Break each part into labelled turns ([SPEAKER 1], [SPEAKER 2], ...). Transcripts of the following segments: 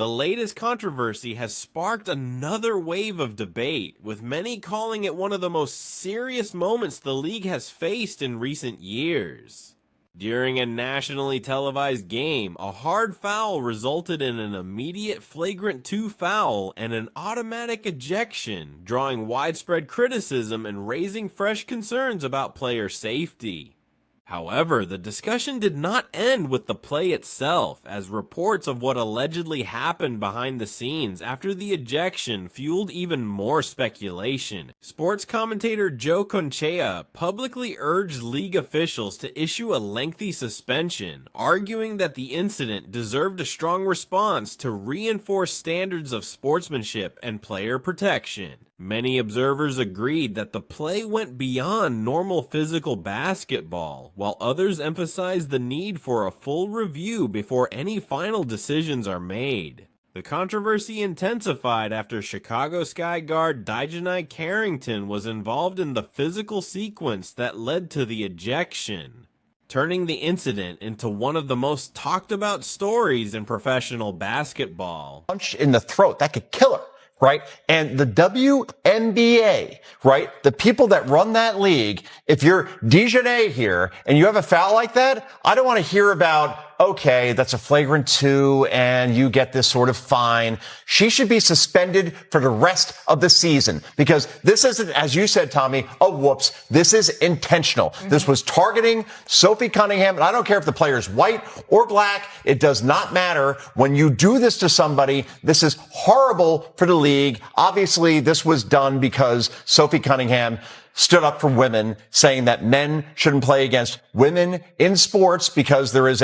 [SPEAKER 1] The latest controversy has sparked another wave of debate, with many calling it one of the most serious moments the league has faced in recent years. During a nationally televised game, a hard foul resulted in an immediate flagrant 2 foul and an automatic ejection, drawing widespread criticism and raising fresh concerns about player safety. However, the discussion did not end with the play itself, as reports of what allegedly happened behind the scenes after the ejection fueled even more speculation. Sports commentator Joe Conchea publicly urged league officials to issue a lengthy suspension, arguing that the incident deserved a strong response to reinforce standards of sportsmanship and player protection. Many observers agreed that the play went beyond normal physical basketball, while others emphasized the need for a full review before any final decisions are made. The controversy intensified after Chicago Sky guard Dejanay Carrington was involved in the physical sequence that led to the ejection, turning the incident into one of the most talked about stories in professional basketball.
[SPEAKER 2] Punch in the throat, that could kill her. Right? And the WNBA, right? The people that run that league, if you're Dejanay here and you have a foul like that, I don't want to hear about, okay, that's a flagrant 2 and you get this sort of fine. She should be suspended for the rest of the season because this isn't, as you said, Tommy, a whoops. This is intentional. This was targeting Sophie Cunningham. And I don't care if the player is white or black. It does not matter. When you do this to somebody, this is horrible for the league. Obviously, this was done because Sophie Cunningham stood up for women, saying that men shouldn't play against women in sports because there is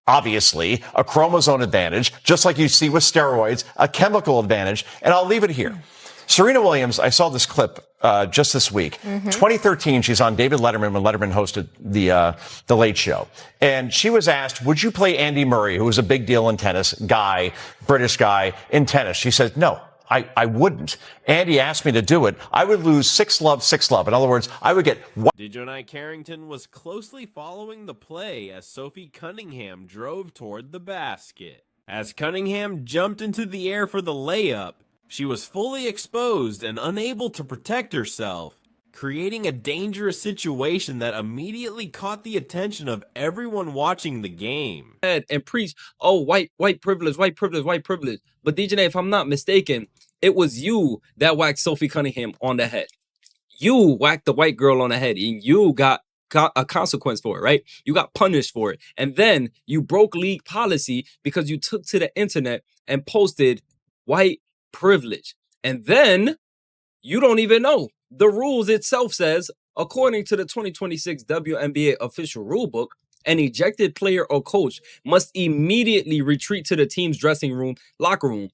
[SPEAKER 2] obviously a chromosome advantage, just like you see with steroids, a chemical advantage. And I'll leave it here. Serena Williams, I saw this clip just this week. 2013, she's on David Letterman when Letterman hosted the Late Show. And she was asked, would you play Andy Murray, who was a big deal in tennis, British guy in tennis? She said, no. I wouldn't. Andy asked me to do it. I would lose 6-love, 6-love. In other words, I would get...
[SPEAKER 1] Dejanay Carrington was closely following the play as Sophie Cunningham drove toward the basket. As Cunningham jumped into the air for the layup, she was fully exposed and unable to protect herself, creating a dangerous situation that immediately caught the attention of everyone watching the game.
[SPEAKER 3] And preach, oh, white privilege, white privilege, white privilege. But Dejanay, if I'm not mistaken, it was you that whacked Sophie Cunningham on the head. You whacked the white girl on the head, and you got a consequence for it, right? You got punished for it. And then you broke league policy because you took to the internet and posted white privilege. And then you don't even know. The rules itself says, according to the 2026 WNBA official rulebook, an ejected player or coach must immediately retreat to the team's dressing room, locker room,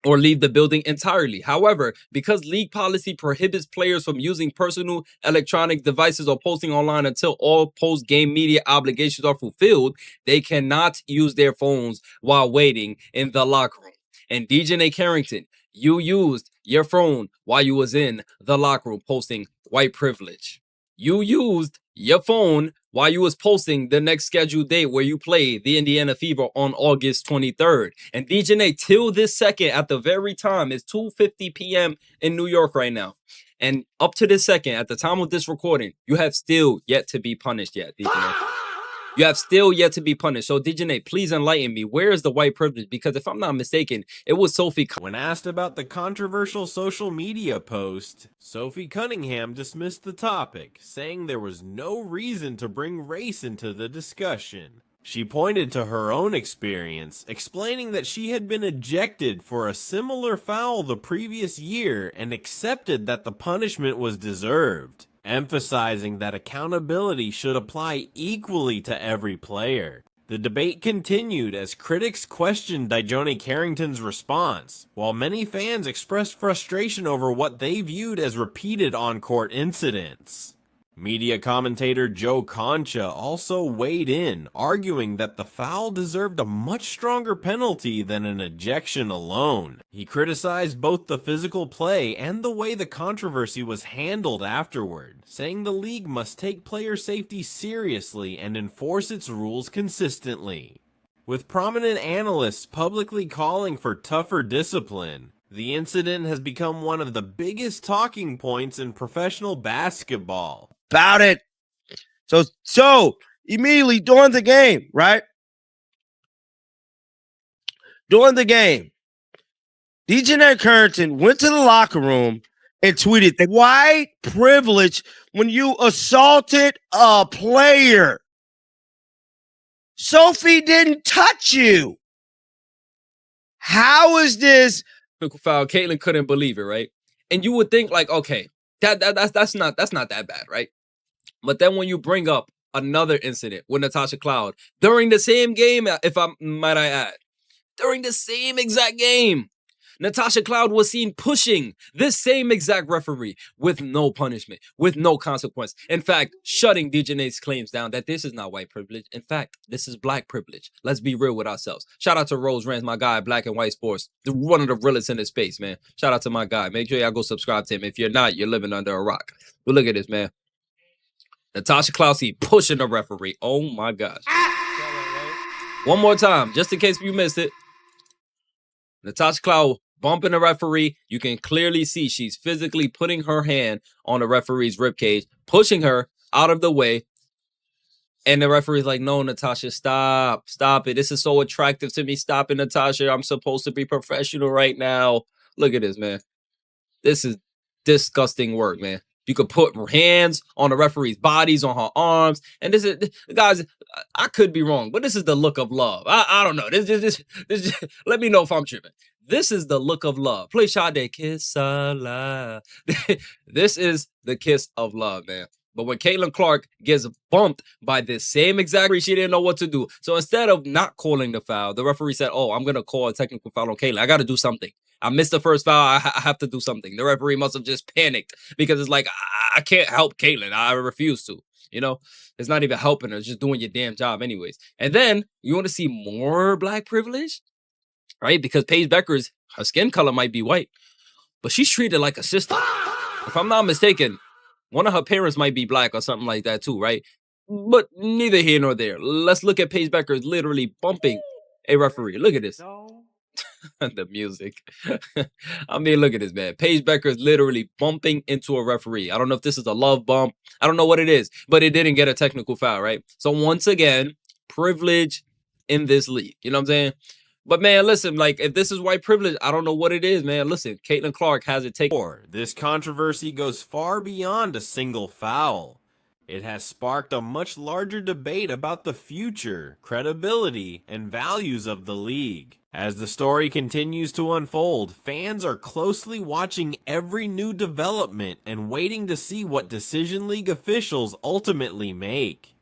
[SPEAKER 3] or leave the building entirely. However, because league policy prohibits players from using personal electronic devices or posting online until all post-game media obligations are fulfilled, they cannot use their phones while waiting in the locker room. And Dejanay Carrington, you used your phone while you was in the locker room posting white privilege. You used your phone while you was posting the next scheduled date where you play the Indiana Fever on August 23rd. And Dejanay, till this second, at the very time, it's 2:50 p.m. in New York right now. And up to this second, at the time of this recording, you have still yet to be punished yet, Dejanay. You have still yet to be punished. So, Dejanay, please enlighten me. Where is the white privilege? Because if I'm not mistaken, it was Sophie.
[SPEAKER 1] When asked about the controversial social media post, Sophie Cunningham dismissed the topic, saying there was no reason to bring race into the discussion. She pointed to her own experience, explaining that she had been ejected for a similar foul the previous year and accepted that the punishment was deserved, emphasizing that accountability should apply equally to every player. The debate continued as critics questioned Dejanay Carrington's response, while many fans expressed frustration over what they viewed as repeated on-court incidents. Media commentator Joe Concha also weighed in, arguing that the foul deserved a much stronger penalty than an ejection alone. He criticized both the physical play and the way the controversy was handled afterward, saying the league must take player safety seriously and enforce its rules consistently. with prominent analysts publicly calling for tougher discipline. The incident has become one of the biggest talking points in professional basketball.
[SPEAKER 4] About it. So immediately during the game, right? During the game, DeJounte Currington went to the locker room and tweeted that white privilege when you assaulted a player. Sophie didn't touch you. How is this?
[SPEAKER 3] Foul. Caitlyn couldn't believe it, right? And you would think like, okay, that's not that bad, right? But then when you bring up another incident with Natasha Cloud during the same game, if I might add, during the same exact game, Natasha Cloud was seen pushing this same exact referee with no punishment, with no consequence. In fact, shutting DeJounte's claims down that this is not white privilege. In fact, this is black privilege. Let's be real with ourselves. Shout out to Rose Rams, my guy, Black and White Sports. One of the realest in the space, man. Shout out to my guy. Make sure y'all go subscribe to him. If you're not, you're living under a rock. But look at this, man. Natasha Cloud pushing the referee. Oh, my gosh. One more time, just in case you missed it. Natasha Cloud bumping the referee. You can clearly see she's physically putting her hand on the referee's ribcage, pushing her out of the way. And the referee's like, no, Natasha, stop it. This is so attractive to me. Stop it, Natasha. I'm supposed to be professional right now. Look at this, man. This is disgusting work, man. You could put hands on the referee's bodies, on her arms. And this is, guys, I could be wrong, but this is the look of love. I don't know. This let me know if I'm tripping. This is the look of love. Play Sade, kiss of love. This is the kiss of love, man. But when Caitlin Clark gets bumped by this same exact referee, she didn't know what to do. So instead of not calling the foul, the referee said, oh, I'm going to call a technical foul on Caitlin. I got to do something. I missed the first foul. I have to do something. The referee must have just panicked because it's like, I can't help Caitlin. I refuse to. You know, it's not even helping her. It's just doing your damn job anyways. And then you want to see more black privilege, right? Because Paige Beckers, her skin color might be white, but she's treated like a sister. If I'm not mistaken, one of her parents might be black or something like that too, right? But neither here nor there. Let's look at Paige Beckers literally bumping a referee. Look at this. The music. I mean, look at this, man. Paige Becker is literally bumping into a referee. I don't know if this is a love bump. I don't know what it is, but it didn't get a technical foul, right? So once again, privilege in this league. You know what I'm saying? But man, listen, like if this is white privilege, I don't know what it is, man. Listen, Caitlin Clark has it taken.
[SPEAKER 1] This controversy goes far beyond a single foul. It has sparked a much larger debate about the future, credibility, and values of the league. As the story continues to unfold, fans are closely watching every new development and waiting to see what decision league officials ultimately make.